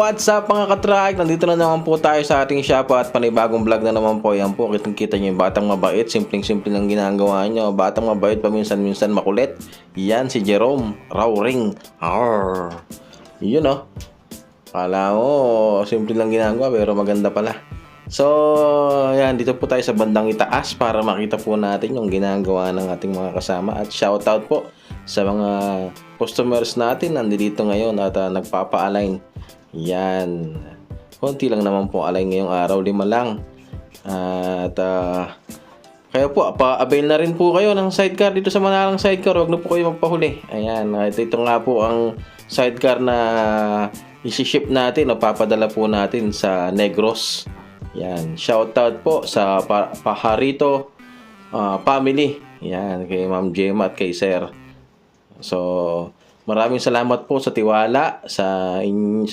What's up mga katrike? Nandito na naman po tayo sa ating shop at panibagong vlog na naman po. Yan po, kitang-kita nyo yung batang mabait. Simpleng-simple lang ginagawa nyo. Batang mabait, paminsan-minsan makulit. Yan si Jerome Rawring. Yun o. Kala mo, simple lang ginagawa pero maganda pala. So, yan, dito po tayo sa bandang itaas para makita po natin yung ginagawa ng ating mga kasama. At shoutout po sa mga customers natin nandito ngayon at nagpapa-align. Yan. Konti lang naman po align ngayong araw, 5 lang. At kaya po, pa-avail na rin po kayo ng sidecar dito sa Manalang Sidecar. Huwag na po kayo magpahuli. Ayan, ito nga po ang sidecar na isi-ship natin o papadala po natin sa Negros. Yan, shoutout po sa Pajarito family. Yan, kay Ma'am Gemma at kay Sir. So, maraming salamat po sa tiwala sa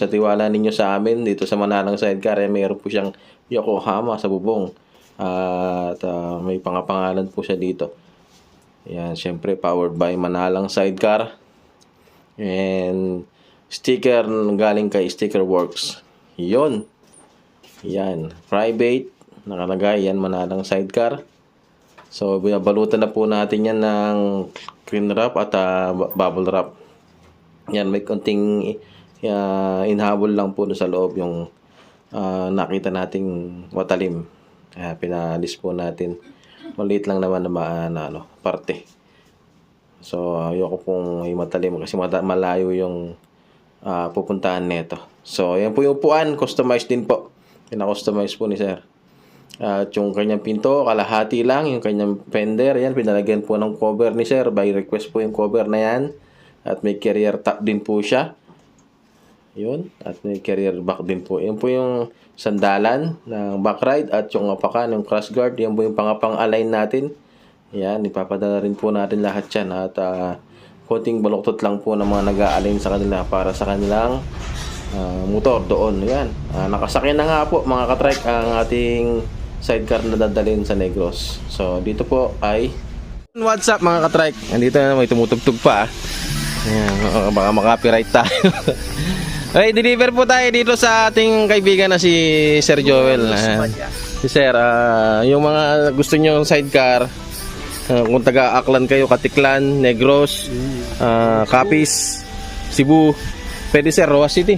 tiwala ninyo sa amin dito sa Manalang Sidecar. Mayroon po siyang Yokohama sa bubong. At may pangapangalan po siya dito. Yan, syempre powered by Manalang Sidecar. And sticker galing kay Sticker Works. Yun. Yan, private nakalagay yan, Manalang Sidecar. So binabalutan na po natin yan ng clean wrap at bubble wrap. Yan, may konting inhabol lang po sa loob yung nakita nating matalim. Pinalis po natin. Maliit lang naman na parte. So ayoko pong may matalim kasi malayo yung pupuntahan nito. So yan po yung upuan, customized din po. Pina-customize po ni Sir. At yung kanyang pinto, kalahati lang. Yung kanyang fender, yan, pinalagyan po ng cover ni Sir. By request po yung cover na yan. At may carrier top din po siya. Yun. At may carrier back din po. Yan po yung sandalan ng back ride. At yung apakan, yung crash guard. Yan po yung pang-align natin. Yan, ipapadala rin po natin lahat yan. At konting baluktot lang po ng mga nag-a-align sa kanila para sa kanilang motor doon. Yan. Nakasakyan na nga po mga katrike ang ating sidecar na dadalhin sa Negros. So dito po ay what's up mga katrike. Nandito na may tumutugtog pa. Ayan, baka makapiright tayo. Okay, deliver po tayo dito sa ating kaibigan na si Sir Joel. Si Sir, yung mga gusto nyo sidecar, kung taga-Aklan kayo, Katiklan, Negros, Capiz, Cebu, pwede Sir, Roas City.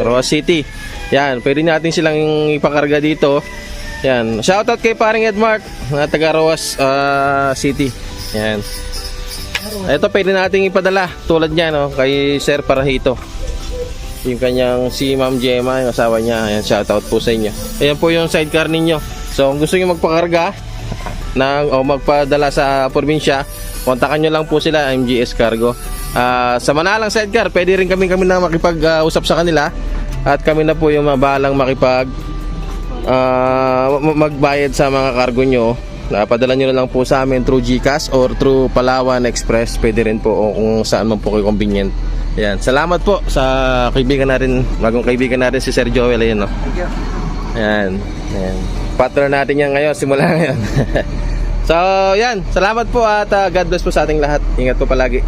Roas City. Yan, pwede natin silang ipakarga dito. Yan. Shoutout kay paring Edmark na taga Roas City. Yan. Ito pwede nating ipadala tulad niya no, kay Sir Parahito. Yung kanyang si Ma'am Gemma, yung asawa niya. Yan, shoutout po sa inyo. Ayan po yung sidecar ninyo. So, kung gusto niyo magpakarga o magpadala sa probinsya, kontakan nyo lang po sila, MGS Cargo. Sa Manalang Sidecar, pwede rin kami na makipag-usap sa kanila. At kami na po yung mabalang magbayad sa mga cargo nyo. Padala nyo na lang po sa amin through GCash or through Palawan Express. Pwede rin po o kung saan man po kayo convenient. Ayan. Salamat po sa kaibigan natin, bagong kaibigan natin si Sir Joel. Ayan, no? Thank you. Ayan. Ayan. Partner natin yan ngayon, simula ngayon. So, yan. Salamat po at God bless po sa ating lahat. Ingat po palagi.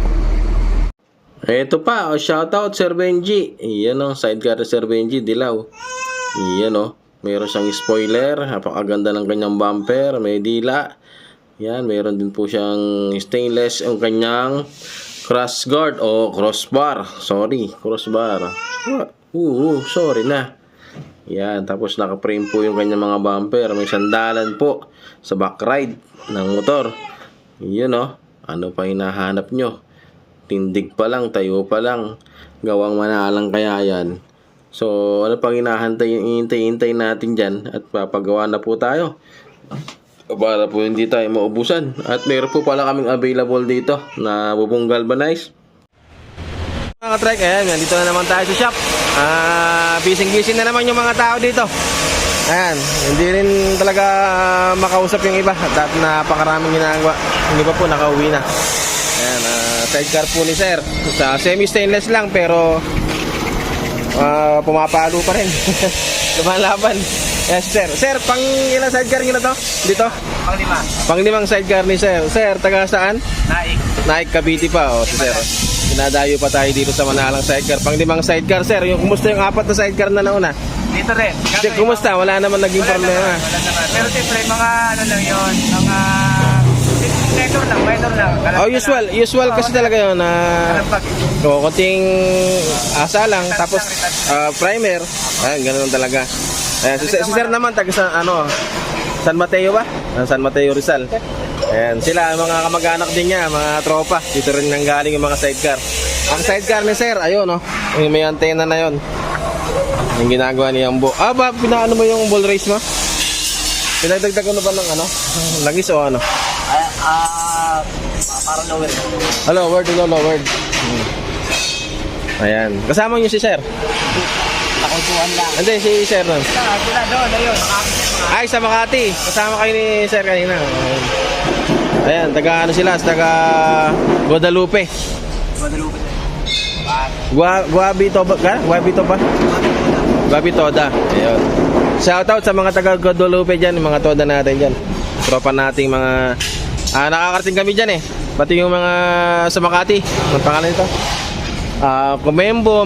Ito pa, shoutout Sir Benji. Iyan o, sidecar Sir Benji, dilaw. Iyan o, mayroon siyang spoiler. Napakaganda ng kanyang bumper. May dila. Yan, mayroon din po siyang stainless yung kanyang cross guard o crossbar. Sorry, crossbar. Sorry na. Yan, tapos naka-frame po yung kanyang mga bumper. May sandalan po sa back ride ng motor. Yan o, ano pa hinahanap nyo? Tindig pa lang, tayo pa lang, gawang Manalang kaya yan. So ano pang hinihintay natin dyan at papagawa na po tayo para po hindi tayo maubusan. At meron po pala kaming available dito na bubong galvanized. Mga katrike, ayan, dito na naman tayo sa shop. Busy na naman yung mga tao dito. Ayan, hindi rin talaga makausap yung iba at napakaraming ginagawa. Hindi pa po nakauwi na. Ayan, sidecar po ni Sir. Sa semi-stainless lang pero pumapalo pa rin. Lumalaban. Yes, Sir. Sir, pang ilang sidecar nyo na to? Dito? Pang-5. Pang-5 sidecar ni Sir. Sir, taga saan? Naik. Nike Cavite pa, oh, si sir. Dinadayo pa tayo dito sa Manalang sidecar. Pang 5 sidecar, sir. Yung kumusta yung 4 na sidecar na nauna? Dito rin. Kasi kumusta? Wala naman naging problema. Wala naman. Pero siyempre, mga ano lang yun, mga minor lang. Oh, usual kasi talaga yun na konting asa lang, tapos primer. Ayan, ganun lang talaga. Ayan, si sir naman, taga sa, San Mateo ba? San Mateo Rizal. Ayan, sila, mga kamag-anak din niya, mga tropa. Dito rin nanggaling yung mga sidecar. Ang sidecar ni sir, ayun, may antena na yun. Yung ginagawa niyang pinaano mo yung ball race mo? Pinagdagdag ko na ba ng langis o ano? Para lower. Lowered. Ayan. Kasama niyo si sir? Nakuntuhan lang. Hindi, si sir nun. Sila doon, ayun. Ay, sa Makati. Kasama kayo ni sir kanina. Ayan, taga taga Guadalupe. Guabito ba? Guabitoda. Ayun. Shoutout sa mga taga Guadalupe dyan, yung mga toda natin dyan. Tropa nating mga nakakarating kami dyan eh. Pati yung mga sa Makati. Ang pangalan nito? Membo,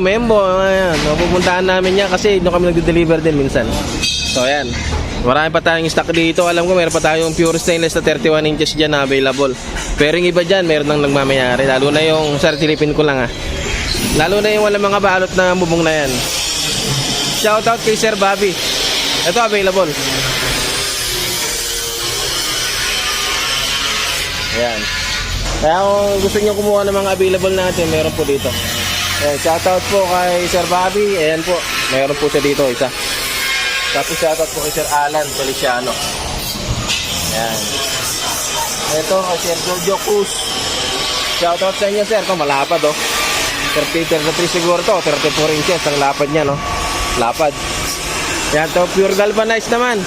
ayan. Pupuntahan namin yan kasi doon kami nagde-deliver din minsan. So ayan. Marami pa tayong stock dito. Alam ko meron pa tayong pure stainless na 31 inches dyan na available. Pero yung iba dyan, meron nang nagmamayari. Lalo na yung, sir, silipin ko lang lalo na yung wala mga balot na bubong na yan. Shoutout kay Sir Bobby. Ito available. Ayan. Kaya kung gusto niyo kumuha ng mga available natin, meron po dito. Ayan, shoutout po kay Sir Bobby. Ayan po, meron po siya dito, isa. Tapos shoutout po kay Sir Alan Feliciano. Ayan. Ito kay Sir Jojo Cruz. Shoutout sa inyo, sir. Ito malapad, 33 siguro to, 34 inches ang lapad niya, lapad. Yan to, pure galvanized naman.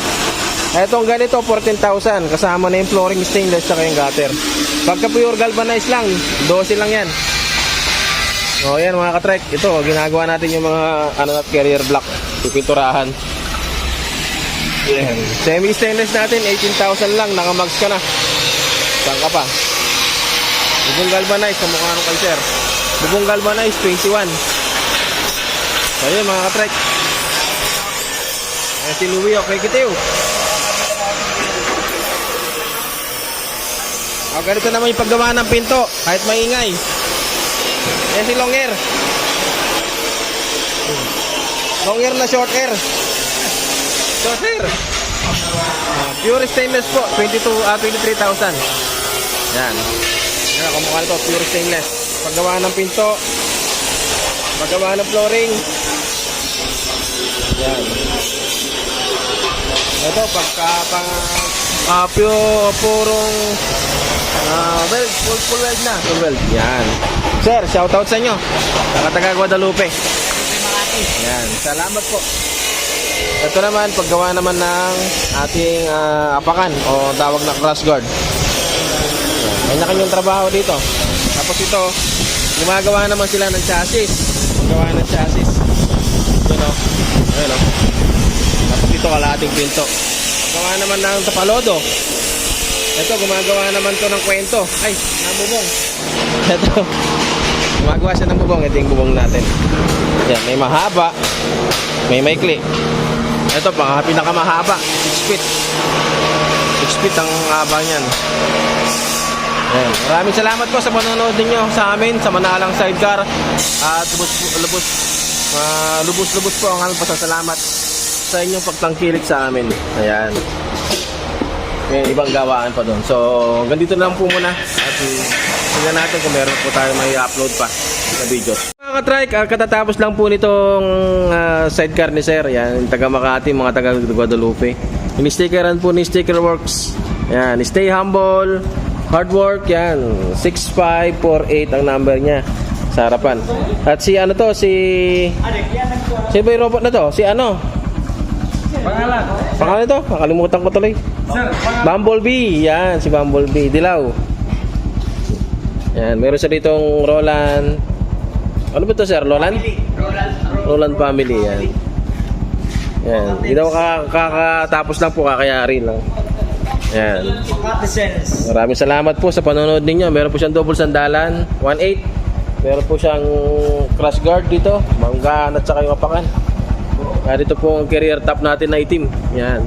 Etong ganito, 14,000. Kasama na yung flooring stainless saka yung gutter. Pagka pure galvanized lang, 12 lang yan. O yan mga katrek, ito ginagawa natin yung mga carrier block, pipinturahan. Yan. Semi stainless natin, 18,000 lang, nakamags ka na. Saan ka pa? Bubong galvanized, sa mukha ng kalser. Bubong galvanized, 21. So yun mga katrek. Ayan si Louie, okay kitiw. Ganito naman yung paggawa ng pinto, kahit maingay. Ayan si long air. Long air na short air. Short air. Pure stainless po, 23,000. Yan. Yan, kumukha nito, pure stainless. Paggawa ng pinto, paggawa ng flooring. Yan. Ito, purong weld, full weld na. Full weld. Yan. Sir, shoutout sa inyo. Taga Guadalupe. Yan. Salamat po. Ito naman, paggawa naman ng ating apakan o tawag na cross guard. May kanyang trabaho dito. Tapos ito, gumagawa naman sila ng chassis. Gumagawa ng chassis. Ayun. Tapos ito, kalahating pinto. Gumagawa naman ng tapalodo. Ito, gumagawa naman to ng kwento. Ay, namubong. Ito, gumagawa siya ng bubong. Ito yung bubong natin. Yan, may mahaba, may maikli. Ito, pinakamahaba, 6 feet. 6 feet ang haba niyan. Ayan. Maraming salamat po sa panonood ninyo sa amin, sa Manalang Sidecar. At lubos po ang aming pasasalamat sa inyong pagtangkilik sa amin. Ayan. May ibang gawaan pa doon. So, ganito na lang po muna. At tingnan natin kung meron po tayo may upload pa na videos. Mga ka-trike, katatapos lang po nitong sidecar ni Sir. Yan, taga Makati, mga taga Guadalupe. Yung stickeran po ni Sticker Works. Yan, stay humble, hard work. Yan, 6548 ang number niya sa harapan. At si ano to, si ba yung robot na to? Si ano? Pangalan ito? Nakalimutan ko tuloy. Bumblebee. Yan, si Bumblebee. Dilaw. Yan, meron siya ditong Roland. Ano ba ito, sir? Roland? Roland family. Yan. Yan. Hindi daw kakatapos lang po, kakayari lang. Yan. Makati Sales. Maraming salamat po sa panonood ninyo. Meron po siyang double sandalan, 1.8. Meron po siyang crash guard dito, manggaan at saka yung apakan. Dito po ang carrier top natin na itim. Yan.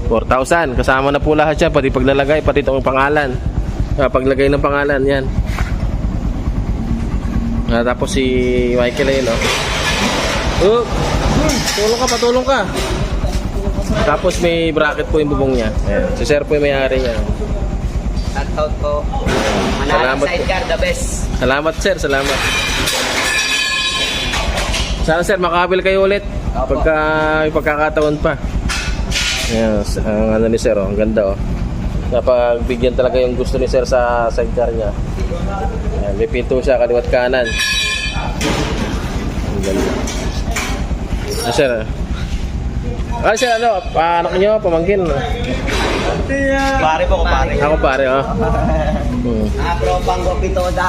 4,000. Kasama na po lahat yan, pati paglalagay, pati itong pangalan. Paglagay ng pangalan, yan. Tapos si Michael ayun, oh. Tulong ka. Tapos may bracket po yung bubong niya. Ayan. Si Sir po yung may-ari niya. Shoutout po. Salamat Manalang po. sidecar, the best. Salamat Sir, salamat. Sana Sir, makabil kayo ulit. Opo. Pagka may pagkakataon pa. Yes, ang ano ni Sir, oh, ang ganda, oh. Napagbigyan talaga yung gusto ni Sir sa sidecar niya. Ayan, may pinto siya kaliwat kanan. Ang ganda. Sir, Sir, ano, anak niyo, pamangkin. Pare po ko pare. Ako pare, oh. Tropang Guapitoda.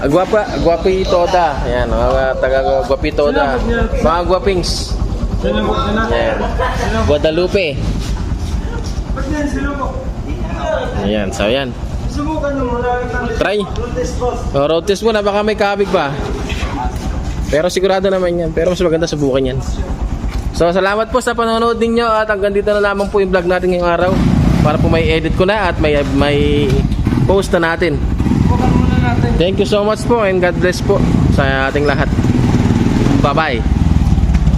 Guwapi Toda. Ayan, mga taga Guwapi Toda. Mga Guwapings. Ayan. Guadalupe. Ayan, so ayan. Try. Road test muna, baka may kabig pa. Pero sigurado naman yan. Pero mas maganda subukan yan. So salamat po sa panonood ninyo at hanggang dito na lamang po yung vlog natin ngayong araw. Para po may edit ko na at may post na natin. Thank you so much po and God bless po sa ating lahat. Bye-bye.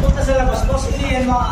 Punta sa labas, boss. Hindi yan mga